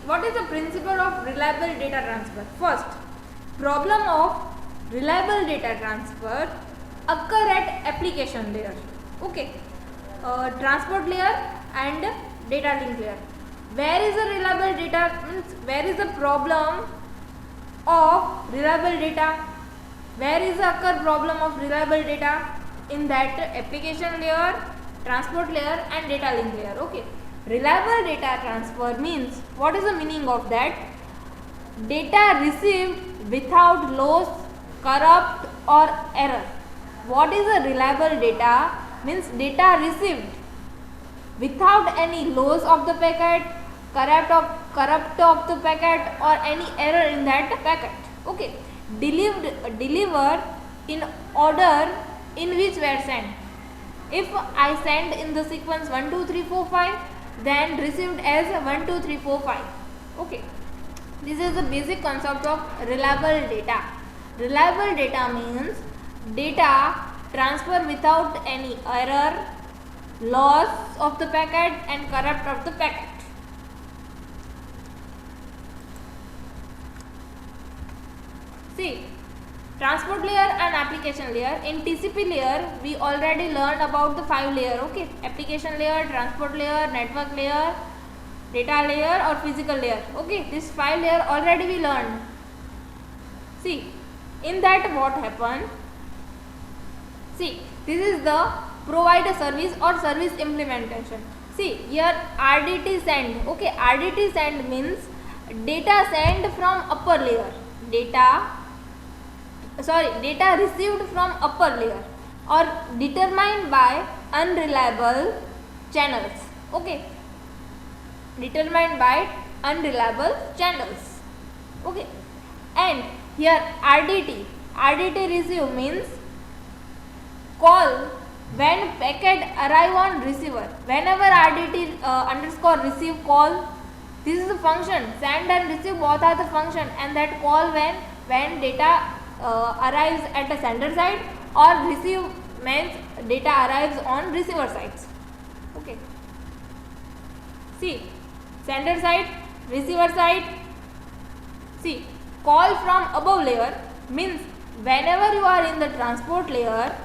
what is the principle of reliable data transfer? First, problem of reliable data transfer occur at application layer. Okay, transport layer and data link layer. Where is the reliable data? Means where is the problem of reliable data? Where is the occur problem of reliable data? In that application layer, transport layer and data link layer. Okay, reliable data transfer means, what is the meaning of that? Data received without loss, corrupt or error. What is a reliable data? Means data received without any loss of the packet, corrupt of the packet or any error in that packet. Okay, delivered in order in which were sent. If I send in the sequence 1 2 3 4 5, then received as 1 2 3 4 5. Okay, this is the basic concept of reliable data. Reliable data means data transfer without any error, loss of the packet and corrupt of the packet. See, transport layer and application layer. In TCP layer, we already learned about the 5 layer. Okay, application layer, transport layer, network layer, data layer or physical layer. Okay, this 5 layer already we learned. See, in that what happened? See, this is the provide a service or service implementation. See, here RDT send. Okay, RDT send means data sent from upper layer. Data received from upper layer or determined by unreliable channels. Okay, determined by unreliable channels. Okay, and here RDT receive means call when packet arrive on receiver. Whenever RDT underscore receive call, this is the function. Send and receive both are the function, and that call when data arrives at the sender side or receive means data arrives on receiver sides. Okay, see, sender side, receiver side. See, call from above layer means whenever you are in the transport layer,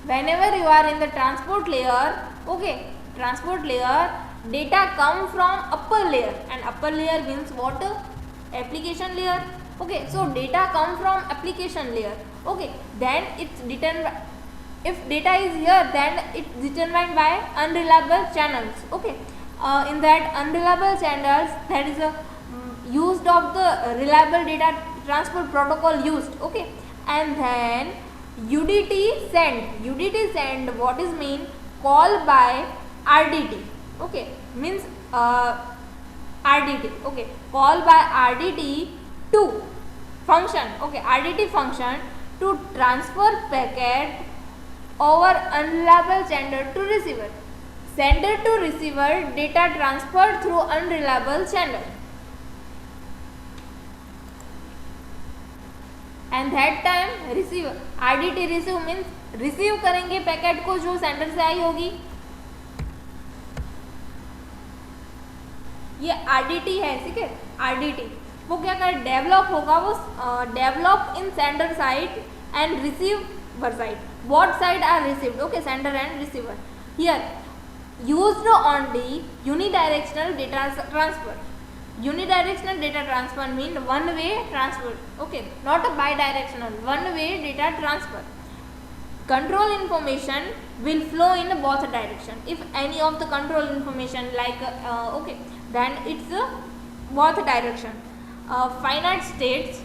whenever you are in the transport layer, okay, transport layer, data come from upper layer, and upper layer means what? Application layer. Okay, so data come from application layer. Okay, then it's determined. If data is here, then it's determined by unreliable channels. Okay, in that unreliable channels, that is a used of the reliable data transport protocol used. Okay, and then UDT send, what is mean? Call by RDT. Okay, means RDT. Okay, call by RDT to function. Okay, RDT function to transfer packet over unreliable sender to receiver. Sender to receiver, data transferred through unreliable channel. And that time receive RDT receive means receive करेंगे packet को जो sender से आई होगी. ये RDT है, ठीक है. RDT वो क्या करे, डेवलप होगा, वो develop in sender side and receiver side. Both side are received. Okay, sender and receiver. Here used only unidirectional data transfer. Unidirectional data transfer mean one way transfer. Okay, not a bidirectional, one way data transfer. Control information will flow in both direction. If any of the control information like okay, then it's both direction. Finite states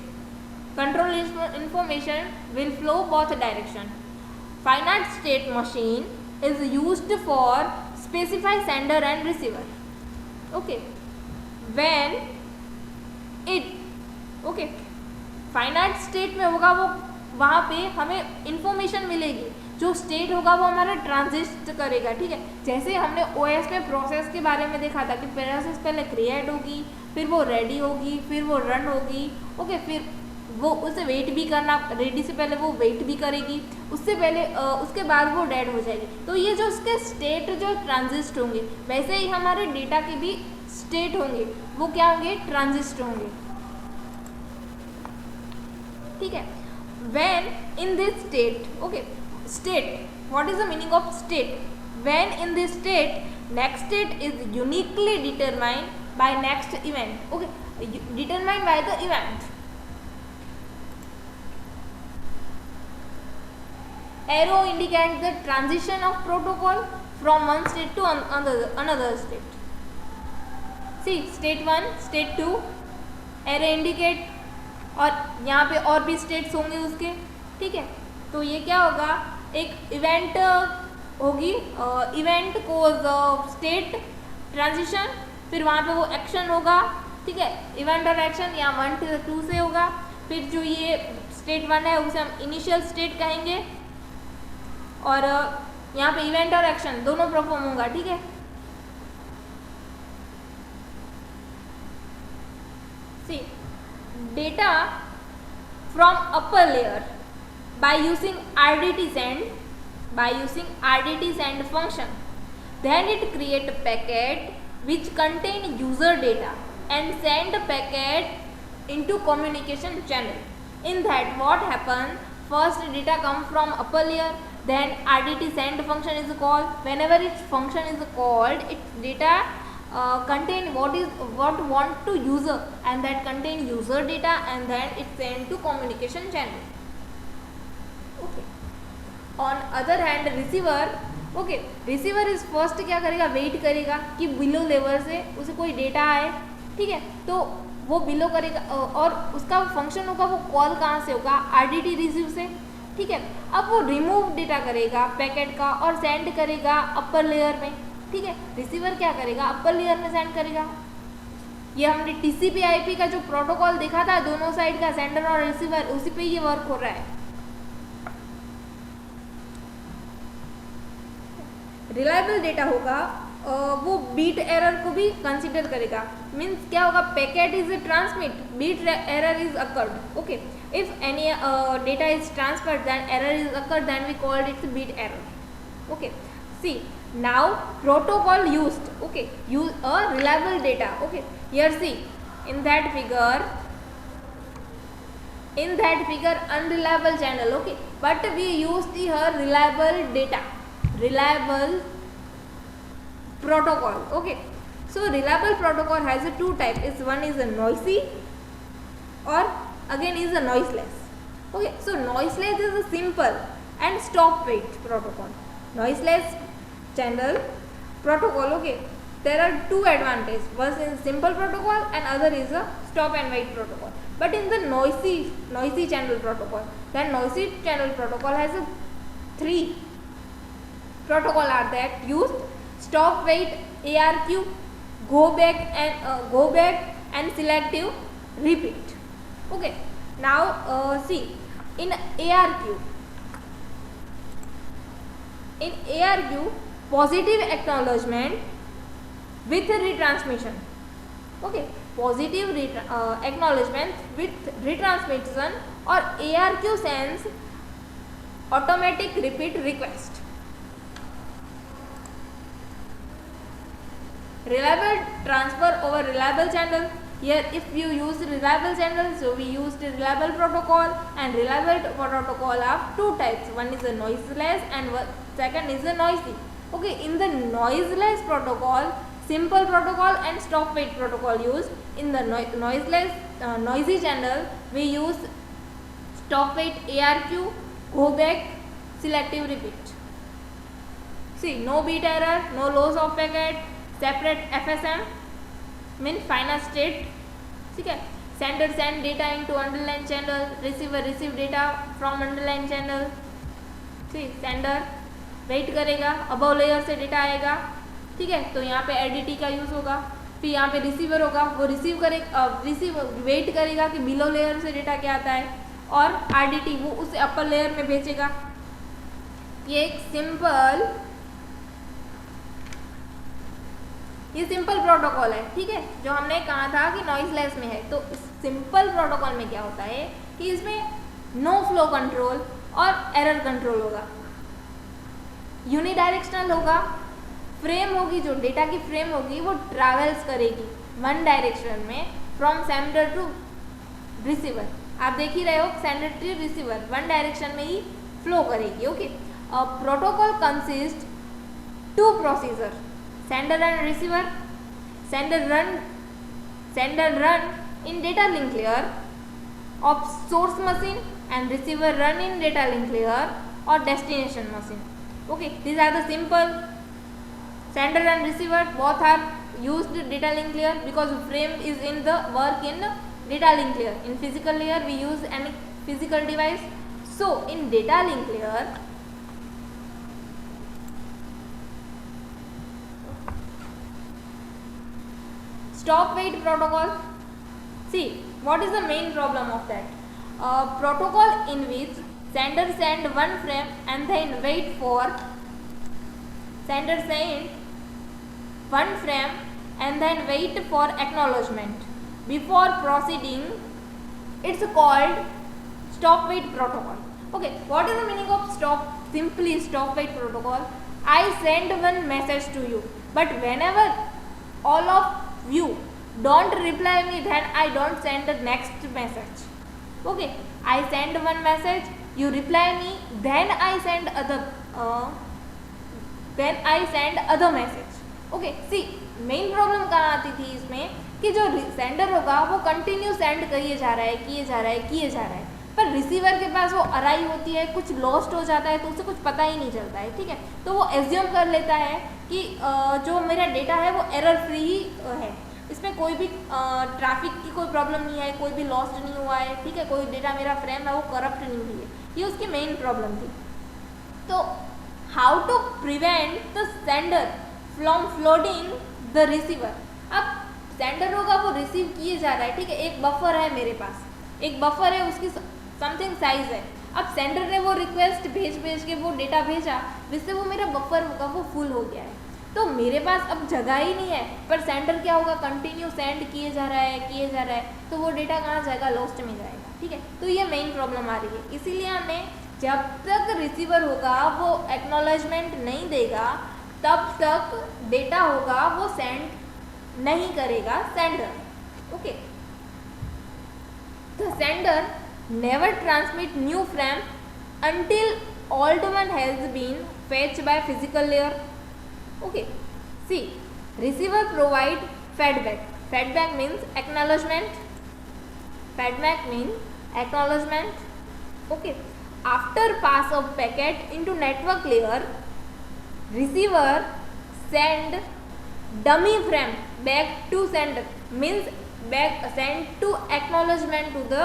control information will flow both direction. Finite state machine is used for specify sender and receiver. Okay, when it okay finite state में होगा, वो वहाँ पे हमें information मिलेगी. जो state होगा वो हमारा ट्रांजिस्ट करेगा. ठीक है, जैसे हमने OS में प्रोसेस के बारे में देखा था कि प्रोसेस पहले क्रिएट होगी, फिर वो रेडी होगी, फिर वो रन होगी. ओके, फिर वो उसे वेट भी करना, रेडी से पहले वो वेट भी करेगी, उससे पहले उसके बाद वो डेड हो जाएगी। तो ये जो उसके स्टेट जो ट्रांजिस्ट होंगे, वैसे ही हमारे डेटा के भी स्टेट होंगे, वो क्या होंगे, ट्रांजिस्ट होंगे। ठीक है, when in this state, okay, state, what is the meaning of state? When in this state, next state is uniquely determined by next event, okay, determined by the event. Arrow indicates the transition of protocol from one state to another state. See, state 1, state 2, arrow indicate, और यहाँ पे और भी states होंगे उसके। ठीक है, तो ये क्या होगा, एक इवेंट होगी, इवेंट कोज स्टेट ट्रांजिशन, फिर वहाँ पे वो एक्शन होगा। ठीक है, इवेंट और एक्शन यहाँ 1 से 2 से होगा। फिर जो ये स्टेट 1 है उसे हम इनिशियल स्टेट कहेंगे, और यहाँ पे इवेंट और एक्शन दोनों परफॉर्म होगा। ठीक है, सी data from upper layer by using RDT send function, then it create a packet which contain user data and send a packet into communication channel. In that what happen, first data come from upper layer, then RDT send function is called. Whenever its function is called, its data contain what want to user, and that contain user data, and then it send to communication channel. Okay, on other hand receiver, okay, receiver is first क्या करेगा, wait करेगा कि below level से उसे कोई data आए। ठीक है, तो वो बिलो करेगा, और उसका फंक्शन होगा, वो कॉल कहाँ से होगा, RDT रिसीव से। ठीक है, अब वो रिमूव डेटा करेगा पैकेट का और सेंड करेगा अपर लेयर में। ठीक है, रिसीवर क्या करेगा, अपर लेयर में सेंड करेगा। ये हमने TCP IP का जो प्रोटोकॉल देखा था, दोनों साइड का सेंडर और रिसीवर, उसी पे ये वर्क हो रहा है। रिलायबल डेटा होगा, वो बीट एरर को भी कंसीडर करेगा। मीन्स क्या होगा, packet is transmit, bit error is occurred. Okay, if any data is transferred then error is occurred, then we called its bit error. Okay, see now protocol used, okay, use a reliable data. Okay, here see in that figure unreliable channel. Okay, but we used here reliable data, reliable protocol. Okay, so reliable protocol has a two type, is one is a noisy or again is a noiseless. Okay, so noiseless is a simple and stop wait protocol. Noiseless channel protocol, okay, there are two advantages, one is simple protocol and other is a stop and wait protocol. But in the noisy channel protocol, that noisy channel protocol has a three protocol are that used: stop wait, ARQ, go back and selective repeat. Okay, now see in ARQ positive acknowledgement with retransmission. Okay, positive acknowledgement with retransmission, or ARQ sends automatic repeat request. Reliable transfer over reliable channel. Here if you use reliable channel, so we used reliable protocol, and reliable protocol have two types, one is a noiseless and second is a noisy. Okay, in the noiseless protocol, simple protocol and stop wait protocol used. In the noiseless noisy channel, we use stop wait, ARQ, go back, selective repeat. See, no beat error, no loss of packet, separate FSM, mean final state. ठीक है, sender send data into underlying channel, receiver receive data from underlying channel. see, sender wait करेगा, above layer से data आएगा। ठीक है, तो यहाँ पे RDT का यूज़ होगा। फिर यहाँ पे रिसीवर होगा, वो रिसीव वेट करेगा कि बिलो लेयर से डेटा क्या आता है, और RDT वो उसे अपर लेयर में भेजेगा। ये एक सिंपल प्रोटोकॉल है। ठीक है, जो हमने कहा था कि नॉइसलेस में है, तो सिंपल प्रोटोकॉल में क्या होता है कि कि इसमें नो फ्लो कंट्रोल और एरर कंट्रोल होगा, यूनिडायरेक्शनल होगा, फ्रेम होगी जो डेटा की फ्रेम होगी वो ट्रैवल्स करेगी वन डायरेक्शन में फ्रॉम सेंडर टू रिसीवर। आप देख ही रहे हो sender to receiver one direction में ही फ्लो करेगी। Okay, protocol consist to procedure, sender and receiver. Sender run in data link layer of source machine and receiver run in data link layer or destination machine. Okay, these are the simple. Sender and receiver both are used data link layer because frame is in the work in data link layer. In physical layer we use any physical device. So in data link layer stop wait protocol. See, what is the main problem of that? Protocol in which sender send one frame and then wait for sender send one frame and then wait for acknowledgement before proceeding. It's called stop wait protocol. Okay, what is the meaning of simply stop wait protocol? I send one message to you, but whenever all of you don't reply me, then I don't send the next message. Okay, I send one message, you reply me, then I send other message. Okay, see, main problem कहाँ आती थी इसमें कि जो sender होगा वो continue send किए जा रहा है, पर रिसीवर के पास वो अराई होती है, कुछ लॉस्ट हो जाता है तो उसे कुछ पता ही नहीं चलता है। ठीक है, तो वो एज्यूम कर लेता है कि जो मेरा डेटा है वो एरर फ्री ही है, इसमें कोई भी ट्रैफिक की कोई प्रॉब्लम नहीं है, कोई भी लॉस्ट नहीं हुआ है। ठीक है, कोई डेटा मेरा फ्रेम है वो करप्ट नहीं हुई है, ये उसकी मेन प्रॉब्लम थी। तो how to prevent the sender from flooding the receiver. अब सेंडर होगा वो रिसीव किए जा रहा है, ठीक है, एक बफर है मेरे पास, एक बफर है, उसकी समथिंग साइज है। अब सेंडर ने वो रिक्वेस्ट भेज के वो डेटा भेजा, जिससे वो मेरा बफर होगा वो फुल हो गया है, तो मेरे पास अब जगह ही नहीं है, पर सेंडर क्या होगा कंटिन्यू सेंड किए जा रहा है, तो वो डेटा कहाँ जाएगा, लॉस्ट में जाएगा। ठीक है, तो ये मेन प्रॉब्लम आ रही है। इसीलिए हमें जब तक रिसीवर होगा वो एक्नॉलेजमेंट नहीं देगा तब तक डेटा होगा वो सेंड नहीं करेगा sender. Okay, the sender never transmit new frame until old one has been fetched by physical layer. Okay, see, receiver provide feedback. Feedback means acknowledgement. Okay, after pass of packet into network layer, receiver send dummy frame back to sender, means back send to acknowledgement to the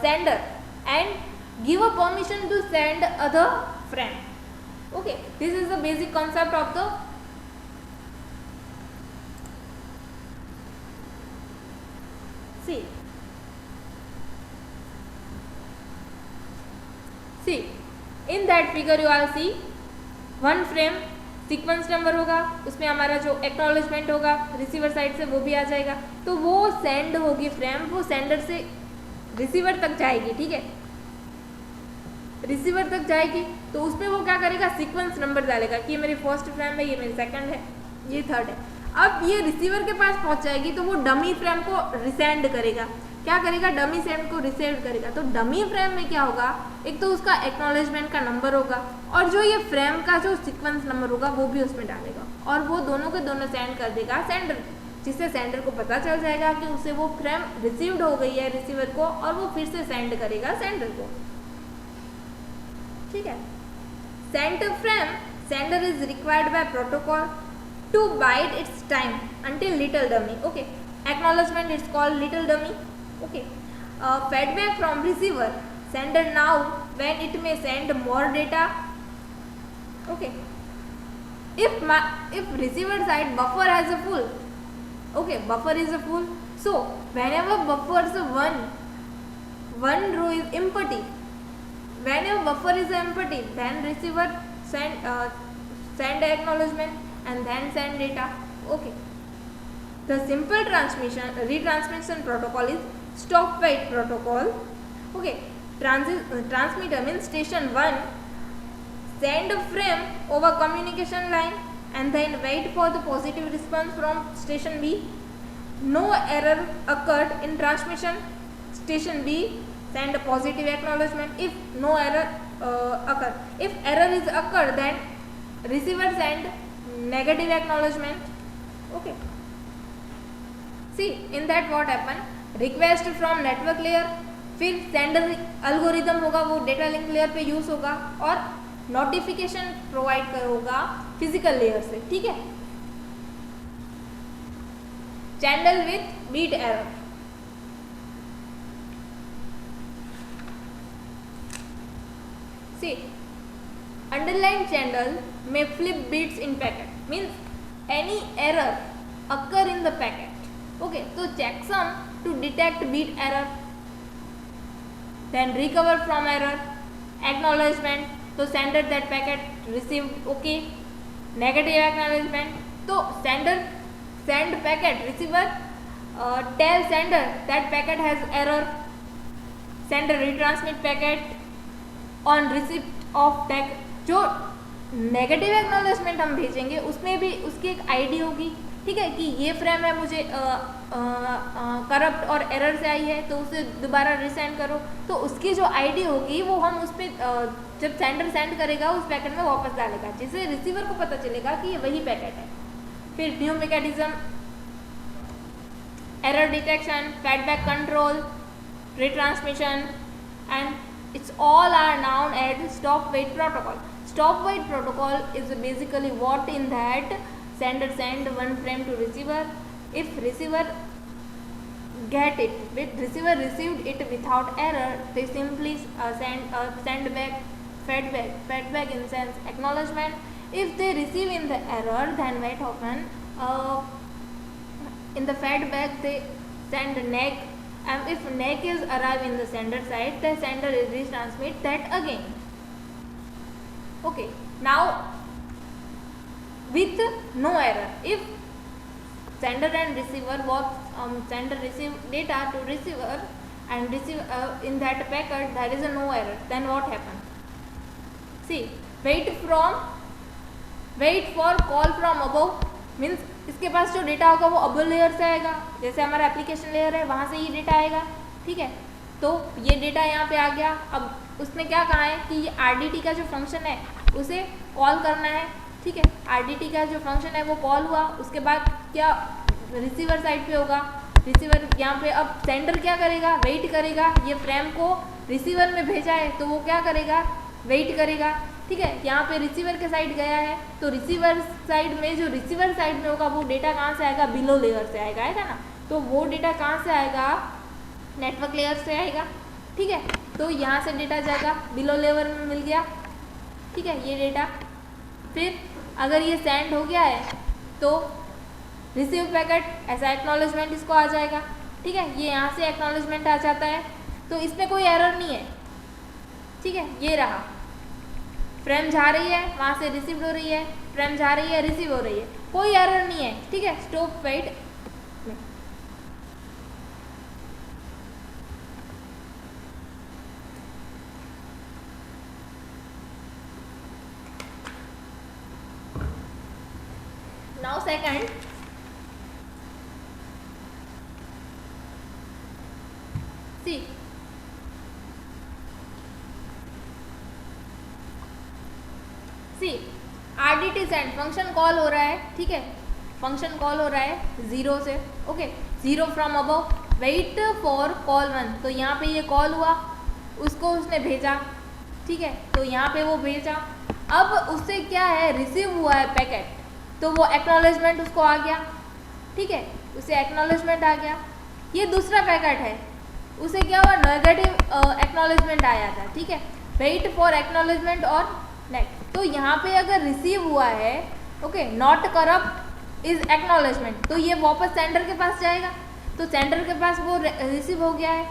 sender and give a permission to send other frame. Okay, this is the basic concept of the see in that figure you all see one frame sequence number होगा, उसमें हमारा जो acknowledgement होगा receiver side से वो भी आ जाएगा, तो वो सेंड होगी फ्रेम, वो सेंडर से रिसीवर तक जाएगी। ठीक है, रिसीवर तक जाएगी तो उसमें वो क्या करेगा, सीक्वेंस नंबर डालेगा कि ये मेरी फर्स्ट फ्रेम है, ये मेरी सेकंड है, ये थर्ड है। अब ये रिसीवर के पास पहुंच जाएगी तो वो डमी फ्रेम को रिसेंड करेगा। क्या करेगा, डमी फ्रेम को रिसेंड करेगा। तो डमी फ्रेम में क्या होगा, एक तो उसका एक्नॉलेजमेंट का नंबर होगा और जो ये फ्रेम का जो सीक्वेंस नंबर होगा वो भी उसमें डालेगा और वो दोनों के दोनों सेंड कर देगा सेंडर, जिससे सेंडर को पता चल जाएगा कि उसे वो फ्रेम रिसीव्ड हो गई है रिसीवर को, और वो फिर से सेंड करेगा सेंडर को। ठीक है, send frame sender is required by protocol to bide its time until little dummy. Okay, acknowledgement is called little dummy. Okay, feedback from receiver sender now when it may send more data. Okay, if receiver side buffer has a full, okay, buffer is a full, so whenever buffers one row is empty, whenever buffer is empty, then receiver send acknowledgement and then send data. Okay, the simple retransmission protocol is stop wait protocol. Okay, transmitter means station 1 send a frame over communication line and then wait for the positive response from station B. No error occurred in transmission. Station B send a positive acknowledgement if no error occur. If error is occurred, then receiver send negative acknowledgement. Okay. See, in that what happen? Request from network layer, फिर sender algorithm होगा वो data link layer पे use होगा और notification provide होगा physical layer से. ठीक है. Channel with bit error. See, underlying channel may flip bits in packet. Means any error occur in the packet. Okay, so checksum to detect bit error, then recover from error, acknowledgement, so sender that packet received okay, negative acknowledgement, so sender send packet, receiver tell sender that packet has error, sender retransmit packet on receipt of tag. जो negative acknowledgement हम भेजेंगे उसमें भी उसकी एक ID होगी. ठीक है, कि ये फ्रेम है मुझे करप्ट और एरर से आई है तो उसे दोबारा रिसेंड करो, तो उसकी जो आईडी होगी वो हम उस पर जब सेंडर सेंड करेगा उस पैकेट में वापस डालेगा, जिससे रिसीवर को पता चलेगा कि ये वही पैकेट है. फिर new mechanism, error detection, feedback control, retransmission, and it's all are known as stop wait protocol. Stop wait protocol is basically what in that sender send one frame to receiver. If receiver get it, with receiver received it without error, they simply send back feedback in sense acknowledgement. If they receive in the error, then what happen? In the feedback they send neg. And if neg is arrive in the sender side, the sender is retransmit that again. Okay, now with no error, if sender and receiver sender receive data to receiver and receive in that packet there is a no error, then what happen? See, wait for call from above means इसके पास जो data होगा वो above layer से आएगा, जैसे हमारा application layer है वहाँ से ये डेटा आएगा. ठीक है, तो ये डेटा यहाँ पे आ गया. अब उसने क्या कहा है कि ये RDT का जो फंक्शन है उसे कॉल करना है. ठीक है, RDT का जो फंक्शन है वो कॉल हुआ, उसके बाद क्या रिसीवर साइड पे होगा. रिसीवर यहाँ पे अब सेंडर क्या करेगा, वेट करेगा. ये फ्रेम को रिसीवर में भेजा है तो वो क्या करेगा, वेट करेगा. ठीक है, यहाँ पे रिसीवर के साइड गया है तो रिसीवर साइड में जो रिसीवर साइड में होगा वो डेटा कहाँ से आएगा, बिलो लेयर से आएगा, है ना. तो वो डेटा कहाँ से आएगा, नेटवर्क लेयर से आएगा. ठीक है, तो यहाँ से डेटा जाएगा, बिलो लेयर में मिल गया. ठीक है, ये डेटा फिर अगर ये सेंड हो गया है तो रिसीव पैकेट ऐसा एक्नॉलेजमेंट इसको आ जाएगा. ठीक है, ये यहाँ से एक्नॉलेजमेंट आ जाता है तो इसमें कोई एरर नहीं है. ठीक है, ये रहा फ्रेम जा रही है वहाँ से रिसीव हो रही है, फ्रेम जा रही है रिसीव हो रही है, कोई एरर नहीं है. ठीक है, स्टॉप वेट. नाउ सेकंड, सी RDT सेंड फंक्शन कॉल हो रहा है. ठीक है, फंक्शन कॉल हो रहा है 0 से. Okay, 0 from above, wait for call 1. तो यहाँ पे ये कॉल हुआ, उसको उसने भेजा. ठीक है, तो यहाँ पे वो भेजा. अब उससे क्या है, रिसीव हुआ है पैकेट, तो वो एक्नॉलेजमेंट उसको आ गया. ठीक है, उसे एक्नॉलेजमेंट आ गया. ये दूसरा पैकेट है, उसे क्या हुआ, नेगेटिव एक्नॉलेजमेंट आया था. ठीक है, वेट फॉर एक्नॉलेजमेंट और नेक्स्ट. तो यहाँ पे अगर रिसीव हुआ है, okay, not corrupt is acknowledgement, तो ये वापस सेंडर के पास जाएगा. तो सेंडर के पास वो रिसीव हो गया है.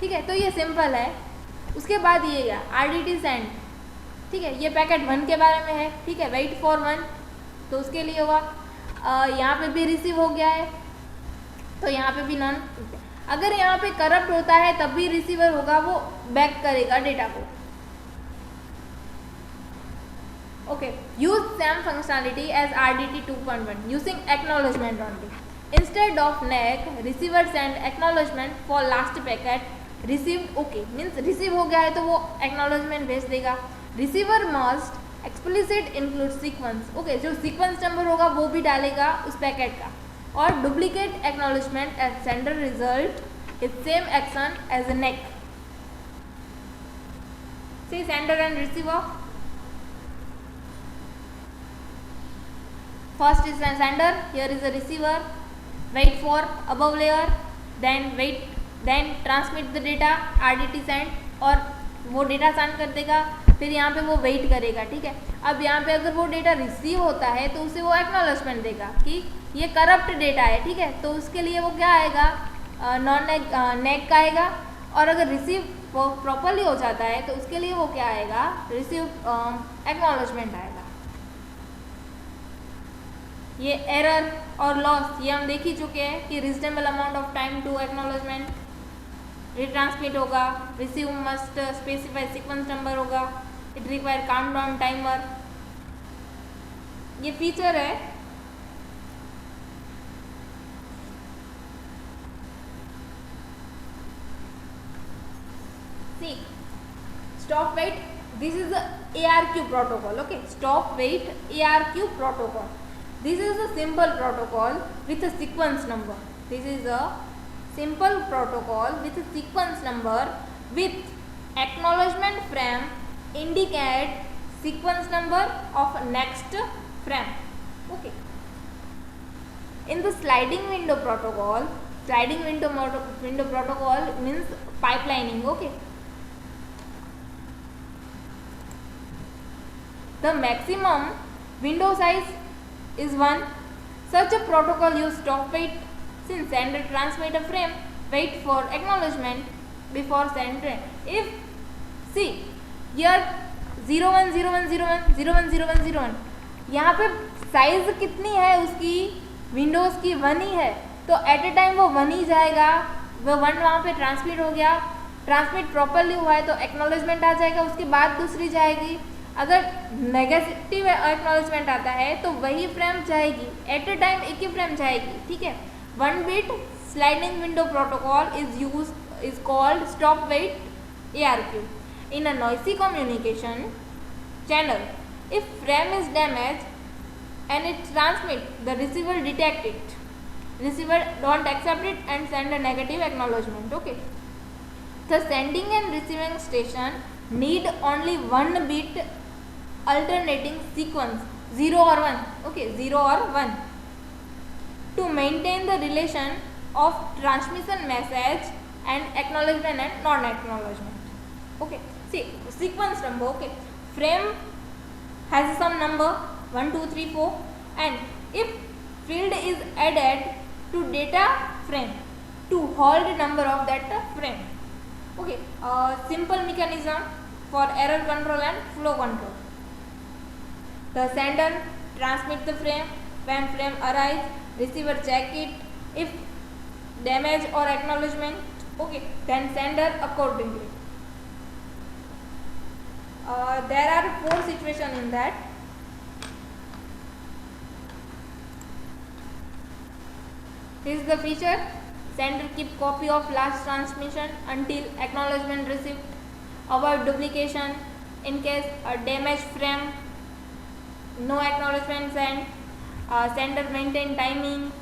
ठीक है, तो ये सिंपल है. उसके बाद ये गया RDT सेंड. ठीक है, ये पैकेट 1 के बारे में है. ठीक है, वेट फॉर 1, तो उसके लिए हुआ. यहाँ पे भी रिसीव हो गया है तो यहाँ पे भी नन. अगर यहाँ पे करप्ट होता है तब भी रिसीवर होगा वो बैक करेगा डेटा को. Okay, use same functionality as RDT 2.1 using acknowledgement only. Instead of NAC, receiver send acknowledgement for last packet received. Okay, means receive हो गया है तो वो acknowledgement भेज देगा. Receiver must explicit include sequence. Okay, जो sequence number होगा वो भी डालेगा उस पैकेट का. और duplicate acknowledgement as sender result is same action as a NAC. See sender and receiver. First is a sender, here is a receiver, wait for above layer, then transmit the data, RDT send, और वो data send कर देगा, फिर यहाँ पे वो wait करेगा. ठीक है, अब यहाँ पे अगर वो डेटा रिसीव होता है तो उसे वो एक्नॉलेजमेंट देगा कि ये करप्ट डेटा है. ठीक है, तो उसके लिए वो क्या आएगा, नॉन नेक का आएगा. और अगर रिसीव प्रॉपरली हो जाता है तो उसके लिए वो क्या आएगा, रिसीव एक्नॉलेजमेंट आएगा. ये एरर और लॉस ये हम देख ही चुके हैं कि reasonable amount of time to acknowledgement, retransmit होगा, receive must specify sequence number होगा, इट रिक्वायर काउंटडाउन टाइमर. ये फीचर है. See stop wait, this is ARQ protocol. Okay, stop wait ARQ protocol. This is a simple protocol with a sequence number. This is a simple protocol with a sequence number with acknowledgement frame indicate sequence number of next frame. Okay. In the sliding window protocol means pipelining. Okay. The maximum window size is 1. Such a protocol use stop wait since sender transmit a frame, wait for acknowledgement before sender. If see here 010101010101 यहाँ पे size कितनी है उसकी Windows की 1 ही है, तो eight ए time वो 1 ही जाएगा. वो 1 वहाँ पे ट्रांसमिट हो गया, ट्रांसमिट प्रॉपरली हुआ है तो एक्नॉलेजमेंट आ जाएगा, उसके बाद दूसरी जाएगी. अगर नेगेटिव एक्नॉलेजमेंट आता है तो वही फ्रेम जाएगी, एट ए टाइम एक ही फ्रेम जाएगी. ठीक है, 1 bit sliding window protocol is called stop wait ARQ. In a noisy communication channel, if frame is damage and it transmit, the receiver detect it, receiver don't accept it and send a negative acknowledgement. Okay, the sending and receiving station need only 1 bit alternating sequence 0 or 1. Okay, 0 or 1 to maintain the relation of transmission message and acknowledgement and non acknowledgement. Okay, see sequence number. Okay, frame has some number 1 2 3 4 and if field is added to data frame to hold number of that frame. Okay, simple mechanism for error control and flow control. The sender transmit the frame, when frame arrives, receiver check it, if damage or acknowledgement, okay, then sender accordingly. There are 4 situations in that. This is the feature. Sender keep copy of last transmission until acknowledgement received. Avoid duplication in case a damaged frame, no acknowledgement send. Sender maintain timing.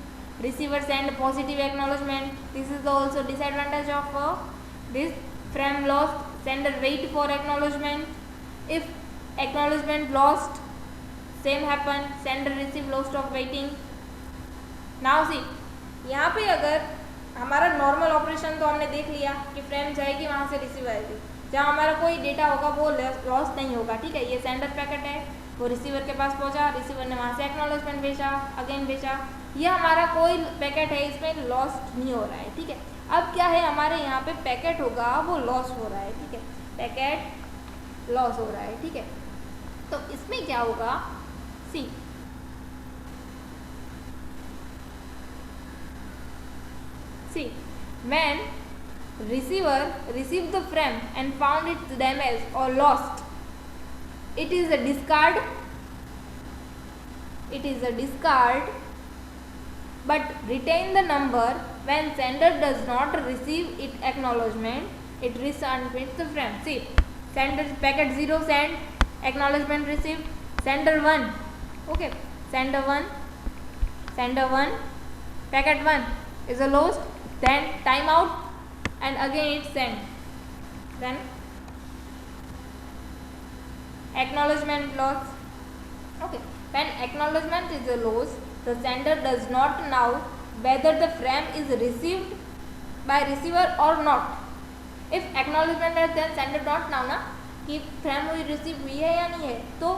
Receiver send positive acknowledgement. This is the also disadvantage of this frame lost. Sender wait for acknowledgement. If acknowledgement lost, same happen. Sender receive lost of waiting. Now see, यहाँ पे अगर हमारा normal operation तो हमने देख लिया कि frame जाएगी वहाँ से रिसीव आएगी, जहाँ हमारा कोई डेटा होगा वो लॉस नहीं होगा. ठीक है, ये सेंडर पैकेट है, वो रिसीवर के पास पहुँचा, रिसीवर ने वहाँ से एक्नॉलेजमेंट भेजा, अगेन भेजा, ये हमारा कोई पैकेट है, इसमें लॉस नहीं हो रहा है. ठीक है, अब क्या है, हमारे यहाँ पे पैकेट होगा वो लॉस हो रहा है. ठीक है, पैकेट लॉस हो रहा है. ठीक है, तो इसमें क्या होगा, सी when receiver received the frame and found it damaged or lost, it is a discard, but retain the number. When sender does not receive it acknowledgement, it retransmits the frame. See, sender packet 0 send, acknowledgement received, sender 1, okay, sender 1 packet 1 is a lost, then timeout and again it send, then acknowledgement loss. Okay, when acknowledgement is a loss, the sender does not know whether the frame is received by receiver or not. If acknowledgement है then sender not know ना कि frame हुई receive हुई है या नहीं है, तो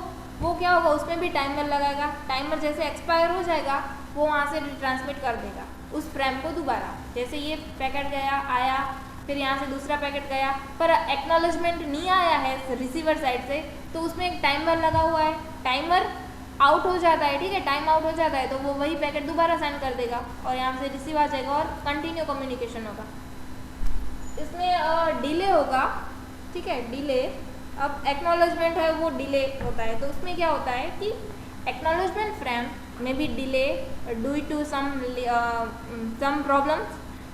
वो क्या होगा, उसमें भी टाइमर लगाएगा, टाइमर जैसे एक्सपायर हो जाएगा वो वहाँ से रिट्रांसमिट कर देगा उस फ्रेम को दोबारा। जैसे ये पैकेट गया आया, फिर यहाँ से दूसरा पैकेट गया, पर एक्नॉलेजमेंट नहीं आया है रिसीवर साइड से, तो उसमें एक टाइमर लगा हुआ है, टाइमर आउट हो जाता है, ठीक है, टाइम आउट हो जाता है, तो वो वही पैकेट दोबारा सेंड कर देगा और यहाँ से रिसीव आ जाएगा और कंटिन्यू कम्युनिकेशन होगा। इसमें डिले होगा, ठीक है, डिले। अब एक्नॉलेजमेंट है वो डिले होता है, तो उसमें क्या होता है कि एक्नॉलेजमेंट फ्रेम में भी delay due to some problems,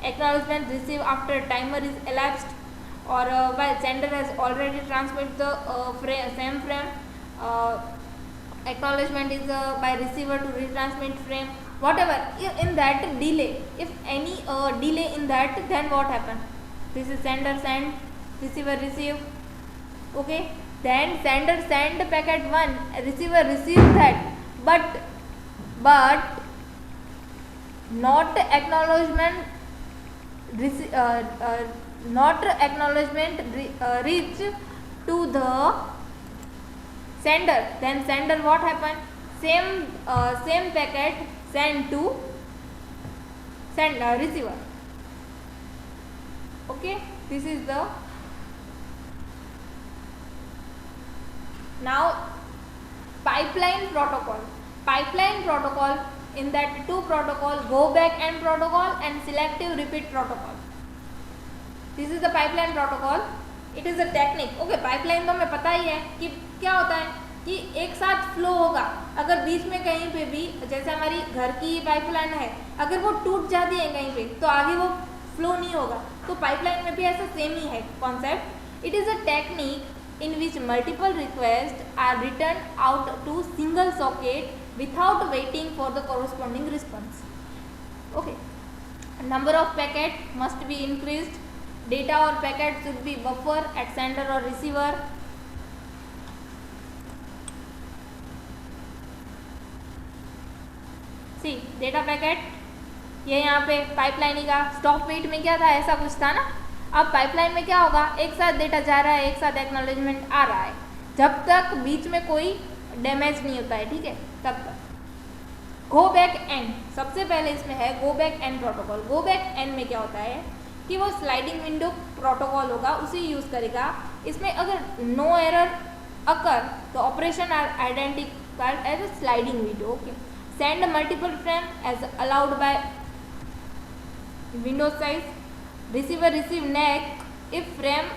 acknowledgement received after timer is elapsed, or while sender has already transmitted the same frame, acknowledgement is by receiver to retransmit frame, whatever. In that delay, if any delay in that, then what happen? This is sender send, receiver receive, okay, then sender send packet 1, receiver receive that, but not acknowledgement reach to the sender, then sender what happen, same packet send to receiver, okay. This is the now pipeline protocol. In that two protocol, go back N protocol and selective repeat protocol. This is the pipeline protocol. It is a technique. Okay, pipeline तो हमें पता ही है कि क्या होता है कि एक साथ फ्लो होगा। अगर बीच में कहीं पे भी, जैसे हमारी घर की पाइपलाइन है, अगर वो टूट जाती है कहीं पे, तो आगे वो फ्लो नहीं होगा। तो पाइपलाइन में भी ऐसा सेम ही है concept. It is a technique in which multiple requests are written out to single socket without waiting for the corresponding response. Okay, number of packet must be increased, data or packet should be buffer at sender or receiver. See, data packet ये यहाँ पे pipeline का stop wait में क्या था, ऐसा कुछ था ना। अब पाइपलाइन में क्या होगा, एक साथ डेटा जा रहा है, एक साथ एक्नॉलेजमेंट आ रहा है, जब तक बीच में कोई डैमेज नहीं होता है, ठीक है, तब तक। गो बैक एन, सबसे पहले इसमें है go back N protocol. Go back N में क्या होता है कि वो स्लाइडिंग विंडो प्रोटोकॉल होगा, उसे यूज़ करेगा। इसमें अगर नो एरर अकर तो operation are identified as a sliding window. Okay, send multiple frame as allowed by window size, receiver receive next if frame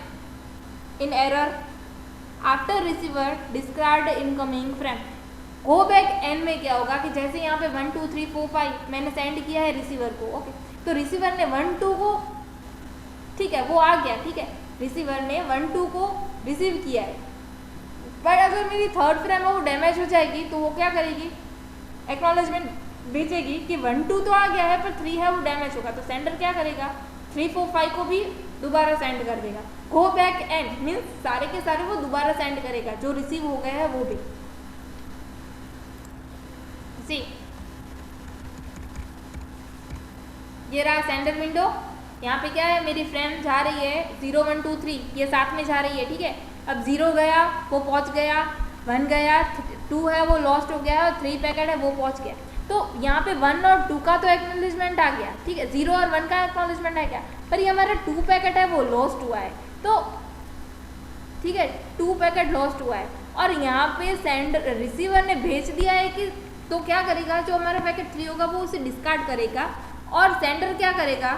in error, after receiver discard incoming frame। go back n में क्या होगा कि जैसे यहाँ पे 1 2 3 4 5 मैंने send किया है रिसीवर को, ओके, तो रिसीवर ने 1 2 को, ठीक है, वो आ गया, ठीक है, रिसीवर ने 1 2 को रिसीव किया है, पर अगर मेरी थर्ड फ्रेम है वो डैमेज हो जाएगी, तो वो क्या करेगी, एक्नॉलेजमेंट भेजेगी कि 1 2 तो आ गया है पर 3 है वो डैमेज होगा, तो सेंडर क्या करेगा, 3 4 5 को भी दोबारा सेंड कर देगा। गो बैक एन मीन्स सारे के सारे वो दोबारा सेंड करेगा, जो रिसीव हो गया है वो भी। सी, ये रहा सेंडर विंडो। यहाँ पे क्या है, मेरी फ्रेम जा रही है 0 1 2 3, ये साथ में जा रही है, ठीक है। अब 0 गया वो पहुँच गया, 1 गया, 2 है वो लॉस्ट हो गया, और 3 पैकेट है वो पहुँच गया। तो यहाँ पे 1 और 2 का तो एक्नॉलेजमेंट आ गया, ठीक है, 0 और 1 का एक्नॉलेजमेंट आ गया, पर ये हमारा 2 पैकेट है वो लॉस्ट हुआ है, तो ठीक है, 2 पैकेट लॉस्ट हुआ है, और यहाँ पे सेंड रिसीवर ने भेज दिया है कि, तो क्या करेगा, जो हमारा पैकेट 3 होगा वो उसे डिस्कार्ड करेगा, और सेंडर क्या करेगा,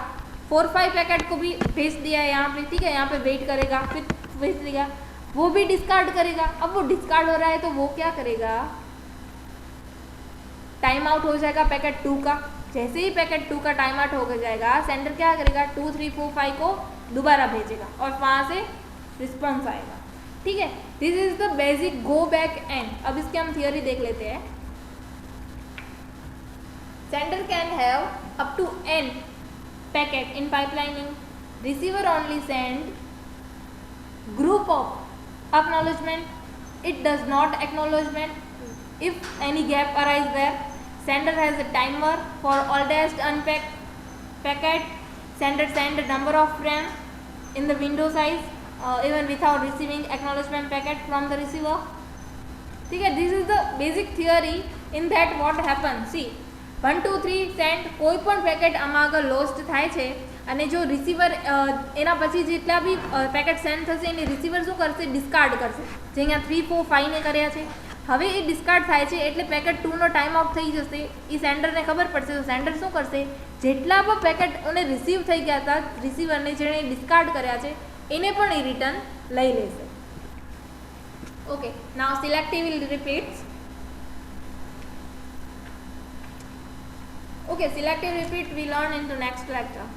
4-5 पैकेट को भी भेज दिया है यहाँ पे, ठीक है, यहाँ पे वेट करेगा, फिर भेज दिया, वो भी डिस्कार्ड करेगा। अब वो डिस्कार्ड हो रहा है तो वो क्या करेगा, टाइम आउट हो जाएगा पैकेट 2 का। जैसे ही पैकेट 2 का टाइम आउट हो जाएगा, सेंडर क्या करेगा, 2, 3, 4, 5 को दोबारा भेजेगा और वहाँ से रिस्पॉन्स आएगा, ठीक है। This is the basic go back and. अब इसके हम थियोरी देख लेते हैं। Sender can have up to n packet in pipelining, receiver only send group of acknowledgement, it does not acknowledgement if any gap arise there. Sender has a timer for all dashed unpacked packet. Sender send a number of frames in the window size even without receiving acknowledgement packet from the receiver. ठीक है, this is the basic theory. In that what happens, see 1, 2, 3 send કોઈ પણ packet આમાં આગળ lost થાય છે અને જો રિસીવર એના પછી જેટલા બી પેકેટ સેન્ડ થશે એની રિસીવર શું કરશે, ડિસ્કાર્ડ કરશે, જે અહીંયા 3, 4, 5 ને કર્યા છે। હવે એ ડિસ્કાર્ડ થાય છે એટલે પેકેટ 2 નો ટાઈમ આઉટ થઈ જશે, એ સેન્ડરને ખબર પડશે, તો સેન્ડર શું કરશે, જેટલા પણ પેકેટોને રિસીવ થઈ ગયા હતા રિસીવરને જેણે ડિસ્કાર્ડ કર્યા છે એને પણ એ રિટર્ન લઈ લેશે। Okay, now selective will repeats. Okay, selective repeat we learn in the next lecture.